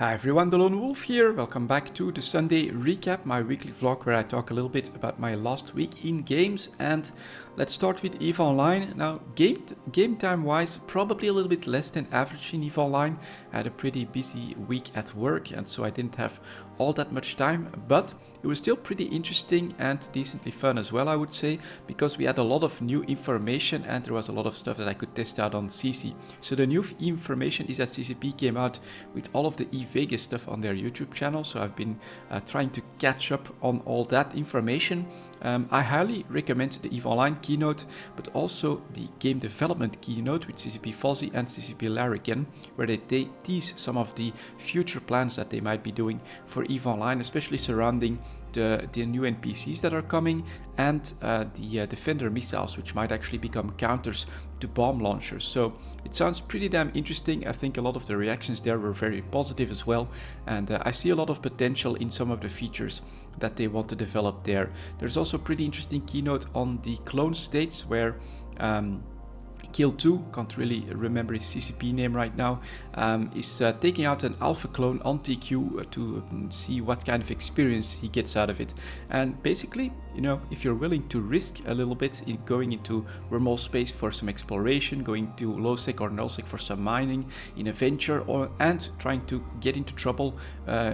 Hi everyone, delonewolf here. Welcome back to the Sunday recap, my weekly vlog where I talk a little bit about my last week in games. And let's start with EVE Online. Now, game time wise, probably a little bit less than average in EVE Online. I had a pretty busy week at work, and so I didn't have all that much time, but it was still pretty interesting and decently fun as well, I would say, because we had a lot of new information and there was a lot of stuff that I could test out on CC. So the new information is that CCP came out with all of the Vegas stuff on their YouTube channel, so I've been trying to catch up on all that information. I highly recommend the EVE Online keynote, but also the game development keynote with CCP Fozzy and CCP Larrikin, where they tease some of the future plans that they might be doing for EVE Online, especially surrounding the new NPCs that are coming and the Defender missiles, which might actually become counters to bomb launchers. So it sounds pretty damn interesting. I think a lot of the reactions there were very positive as well, and I see a lot of potential in some of the features that they want to develop there. There's also a pretty interesting keynote on the clone states where Kill 2, can't really remember his CCP name right now, is taking out an alpha clone on TQ to see what kind of experience he gets out of it. And basically, you know, if you're willing to risk a little bit in going into wormhole space for some exploration, going to low sec or null sec for some mining in a venture, and trying to get into trouble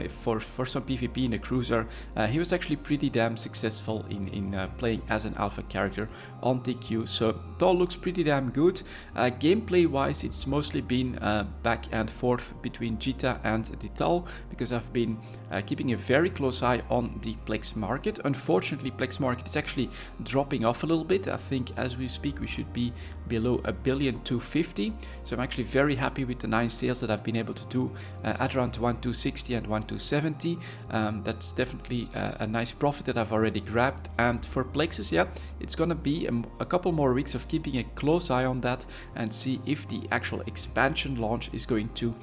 for some PvP in a cruiser, he was actually pretty damn successful in playing as an alpha character on TQ. So it all looks pretty damn good. Gameplay wise, it's mostly been back and forth between Jita and Dital, because I've been keeping a very close eye on the Plex market. Unfortunately, Plex market is actually dropping off a little bit. I think as we speak we should be below 1,250,000,000, so I'm actually very happy with the 9 sales that I've been able to do at around 1,260 and 1,270. That's definitely a nice profit that I've already grabbed. And for Plexus, yeah, it's gonna be a couple more weeks of keeping a close eye on that and see if the actual expansion launch is going to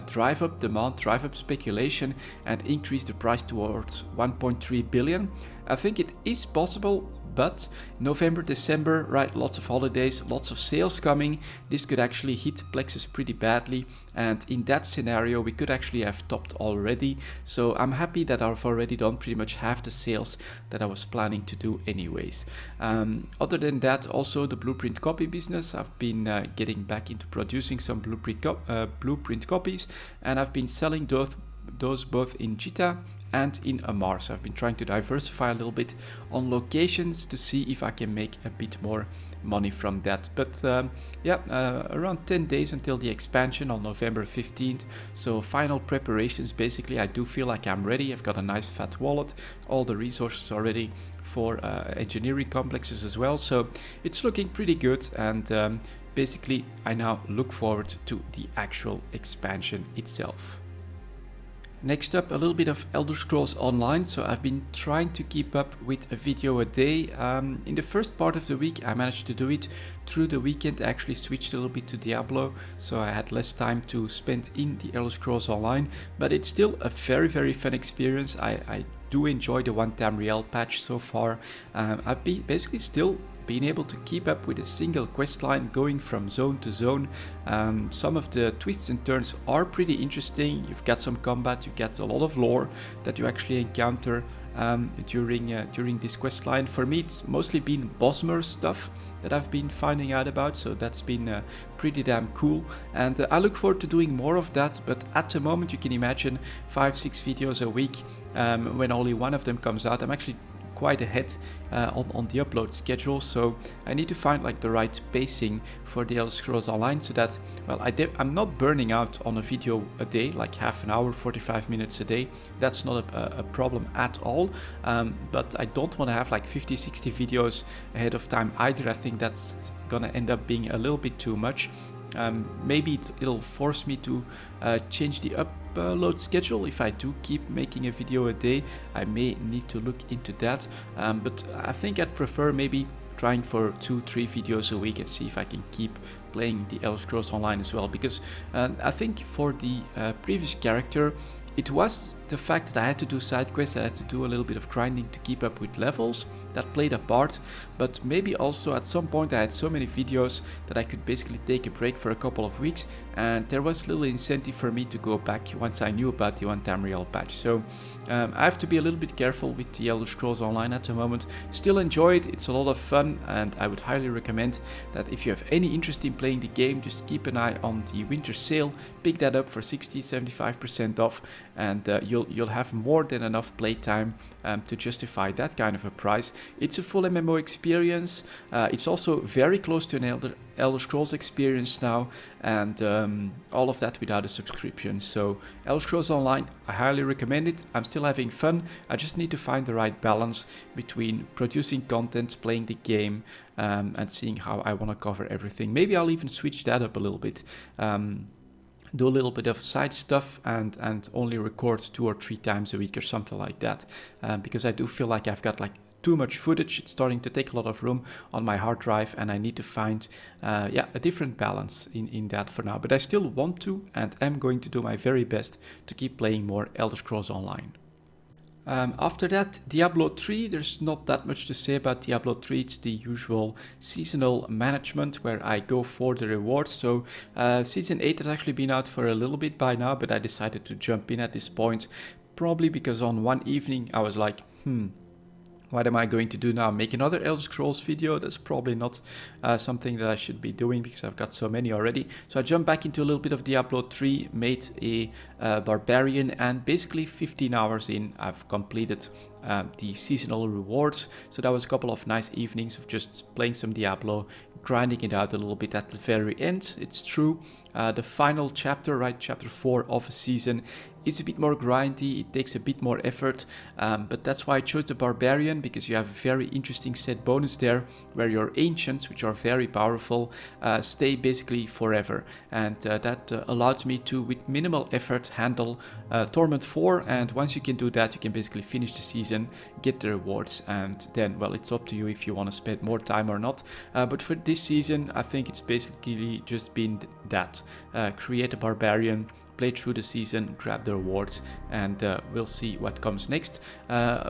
drive up demand, drive up speculation, and increase the price towards 1.3 billion. I think it is possible, but November, December, right, lots of holidays, lots of sales coming. This could actually hit Plexus pretty badly, and in that scenario we could actually have topped already. So I'm happy that I've already done pretty much half the sales that I was planning to do anyways. Other than that, also the blueprint copy business, I've been getting back into producing some blueprint copies, and I've been selling those both in Jita and in Amar. So I've been trying to diversify a little bit on locations to see if I can make a bit more money from that. But around 10 days until the expansion on November 15th. So final preparations. Basically, I do feel like I'm ready. I've got a nice fat wallet, all the resources already for engineering complexes as well. So it's looking pretty good, and basically I now look forward to the actual expansion itself. Next up, a little bit of Elder Scrolls Online. So I've been trying to keep up with a video a day. In the first part of the week I managed to do it. Through the weekend I actually switched a little bit to Diablo, so I had less time to spend in the Elder Scrolls Online, but it's still a very, very fun experience. I do enjoy the 1 Tamriel patch so far. I've basically still being able to keep up with a single quest line going from zone to zone. Some of the twists and turns are pretty interesting. You've got some combat, you get a lot of lore that you actually encounter during this quest line. For me, it's mostly been Bosmer stuff that I've been finding out about, so that's been pretty damn cool, and I look forward to doing more of that. But at the moment, you can imagine 5-6 videos a week. When only one of them comes out, I'm actually quite ahead on the upload schedule, so I need to find like the right pacing for the Elder Scrolls Online, so that, well, I'm not burning out on a video a day, like half an hour, 45 minutes a day. That's not a problem at all, but I don't want to have like 50-60 videos ahead of time either. I think that's gonna end up being a little bit too much. Maybe it'll force me to change the upload schedule. If I do keep making a video a day, I may need to look into that, but I think I'd prefer maybe trying for 2-3 videos a week and see if I can keep playing the Elder Scrolls Online as well, because I think for the previous character, it was the fact that I had to do side quests, I had to do a little bit of grinding to keep up with levels, that played a part, but maybe also at some point I had so many videos that I could basically take a break for a couple of weeks and there was little incentive for me to go back once I knew about the one-time real patch. So I have to be a little bit careful with the Elder Scrolls Online at the moment. Still enjoy it, it's a lot of fun, and I would highly recommend that if you have any interest in playing the game, just keep an eye on the winter sale, pick that up for 60-75% off, and you'll have more than enough playtime to justify that kind of a price. It's a full MMO experience. It's also very close to an Elder Scrolls experience now, and all of that without a subscription. So Elder Scrolls Online, I highly recommend it. I'm still having fun. I just need to find the right balance between producing content, playing the game, and seeing how I want to cover everything. Maybe I'll even switch that up a little bit. Do a little bit of side stuff and only record 2 or 3 times a week or something like that, because I do feel like I've got like too much footage. It's starting to take a lot of room on my hard drive, and I need to find a different balance in that for now. But I still want to, and am going to do my very best to keep playing more Elder Scrolls Online. After that, Diablo 3, there's not that much to say about Diablo 3. It's the usual seasonal management where I go for the rewards. So Season 8 has actually been out for a little bit by now, but I decided to jump in at this point, probably because on one evening I was like, what am I going to do now? Make another Elder Scrolls video? That's probably not something that I should be doing because I've got so many already. So I jumped back into a little bit of Diablo 3, made a barbarian, and basically 15 hours in, I've completed the seasonal rewards. So that was a couple of nice evenings of just playing some Diablo, grinding it out a little bit at the very end. It's true, the final chapter, right, chapter 4 of a season, is a bit more grindy. It takes a bit more effort, but that's why I chose the barbarian, because you have a very interesting set bonus there where your ancients, which are very powerful, stay basically forever, and that allows me to, with minimal effort, handle Torment 4, and once you can do that, you can basically finish the season, get the rewards, and then, well, it's up to you if you want to spend more time or not. But for this season, I think it's basically just been that. Create a barbarian, play through the season, grab the rewards, and we'll see what comes next.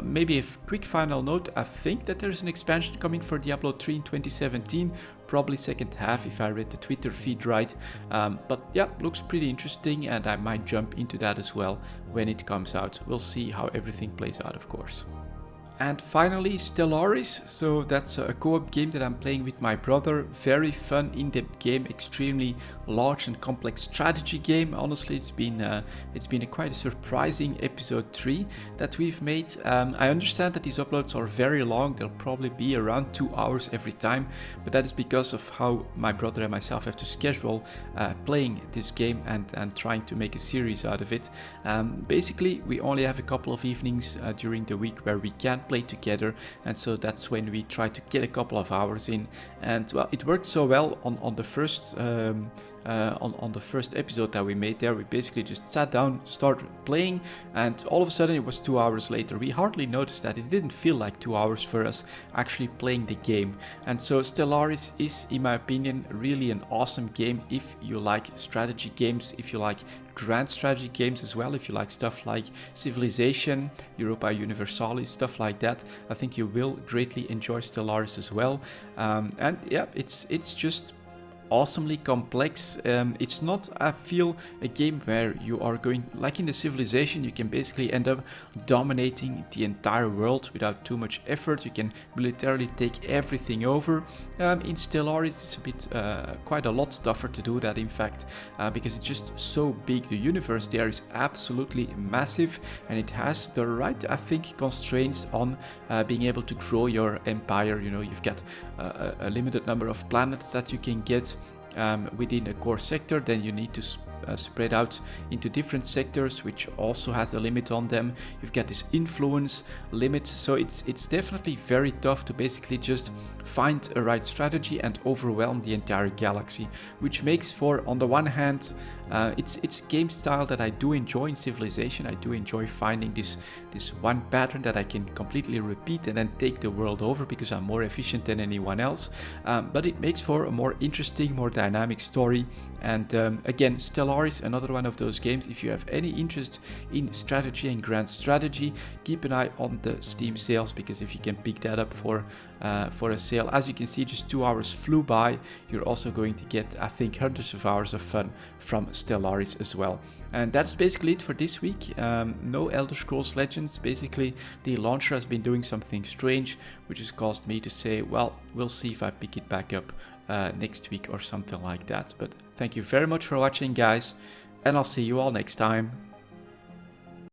Maybe a quick final note, I think that there's an expansion coming for Diablo 3 in 2017, probably second half if I read the Twitter feed right. But yeah, looks pretty interesting, and I might jump into that as well when it comes out. We'll see how everything plays out, of course. And finally, Stellaris. So that's a co-op game that I'm playing with my brother. Very fun, in-depth game, extremely large and complex strategy game. Honestly, it's been a quite a surprising episode 3 that we've made. I understand that these uploads are very long. They'll probably be around 2 hours every time, but that is because of how my brother and myself have to schedule playing this game and trying to make a series out of it. Basically, we only have a couple of evenings during the week where we can play together, and so that's when we try to get a couple of hours in. And well, it worked so well on the first on the first episode that we made there. We basically just sat down, started playing, and all of a sudden it was 2 hours later. We hardly noticed that. It didn't feel like 2 hours for us actually playing the game. And so Stellaris is, in my opinion, really an awesome game if you like strategy games, if you like grand strategy games as well, if you like stuff like Civilization, Europa Universalis, stuff like that. I think you will greatly enjoy Stellaris as well. And yeah, it's just awesomely complex. It's not, I feel, a game where you are going, like in the Civilization, you can basically end up dominating the entire world without too much effort. You can militarily take everything over. In Stellaris, it's a bit, quite a lot tougher to do that, in fact, because it's just so big. The universe there is absolutely massive, and it has the right, I think, constraints on being able to grow your empire. You know, you've got a limited number of planets that you can get within a core sector. Then you need to spread out into different sectors, which also has a limit on them. You've got this influence limit, so it's definitely very tough to basically just find a right strategy and overwhelm the entire galaxy, which makes for, on the one hand, it's game style that I do enjoy in Civilization. I do enjoy finding this one pattern that I can completely repeat and then take the world over because I'm more efficient than anyone else. But it makes for a more interesting, more dynamic story. And again, Stellaris Stellaris, another one of those games. If you have any interest in strategy and grand strategy, keep an eye on the Steam sales, because if you can pick that up for a sale, as you can see, just 2 hours flew by. You're also going to get, I think, hundreds of hours of fun from Stellaris as well. And that's basically it for this week. No Elder Scrolls Legends. Basically, the launcher has been doing something strange, which has caused me to say, well, we'll see if I pick it back up next week or something like that. But thank you very much for watching, guys, and I'll see you all next time.